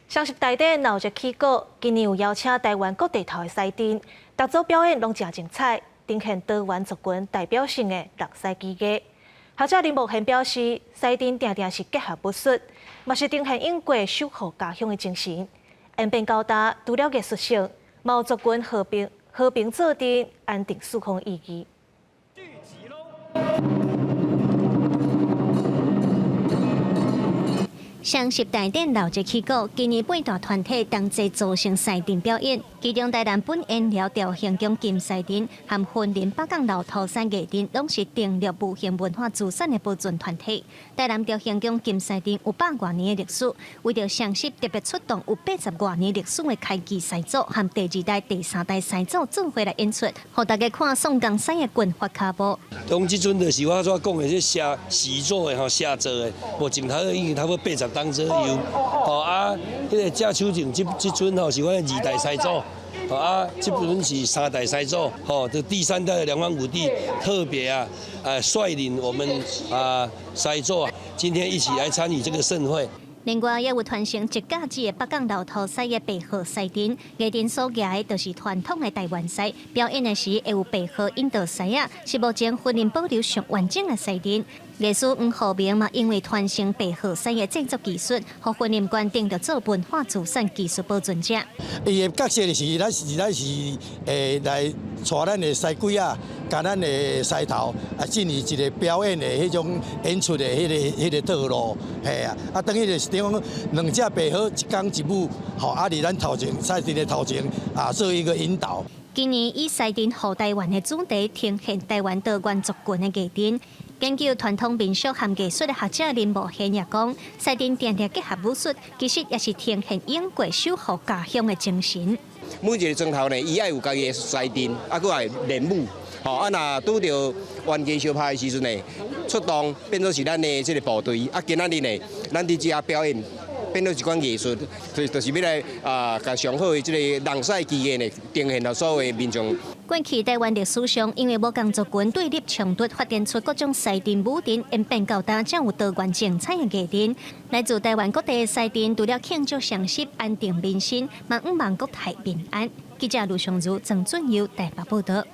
双十台顶闹热起鼓，今年有邀请台湾各地头的赛丁，各组表演拢真精彩，呈现台湾族群代表性的六赛技艺。学者林木贤表示，赛丁定定是结合武术，嘛是呈现英国守护家乡的精神。演变高大，除了艺术性，嘛有族群和平做阵、安定四方意义。双十台顶闹热起鼓，今年8大团体同齐组成赛阵表演，其中台南本演了调形宫金赛阵和云林北港老土山艺阵，拢是订立无形文化资产的保存团体。台南调形宫金赛阵有100多年的历史，为着双十特别出动有80多年历史的开基赛组和第2代、第3代赛组做伙来演出，让大家看宋江山的棍法脚步。从即阵就是我所讲的，这写习作的吼，写做的，无前头已经差不多80当左右。迄个郑秋静即阵吼是阮2代赛组，即阵是3代赛组，这第3代的梁王武帝特别率领我们赛组今天一起来参与这个盛会。另外，也有传承1架子的北港老土赛的白鹤赛阵，艺阵所举的就是传统的台湾赛，表演的时会有白鹤引导赛是目前云林保留上完整的赛阵。艺术黄浩明嘛，因为传承白鹤赛的制作技术，和云林县定着做文化资产技术保存者。伊的角色是咱是来带咱的赛鬼甲咱的赛头进入一个表演的迄种演出的迄个道路，等于就是讲2只白鹤一公一母，伫咱头前赛阵的头前做一个引导。今年以赛阵护台湾的主题，呈现台湾多元族群的艺阵。研究传统民俗和艺术的学者林木贤也讲，赛阵定定结合武术，其实也是呈现英国守护家乡的精神。每一个庄头呢，伊爱有家己的赛阵，佮爱练武。若拄到冤家相拍的时阵呢，出动变做是咱的这个部队。今仔日呢，咱伫遮表演。变做一款艺术，就是要来甲上好的这个人赛技艺呢，呈现到所有的民众。过去台湾历史上，因为无共族群对立冲突，发展出各种赛阵武阵，演变到今才有多元精彩的艺阵。来自台湾各地的赛阵，除了庆祝双十、安定民心，嘛毋望国泰民安。记者卢尚如、郑俊佑台北报道。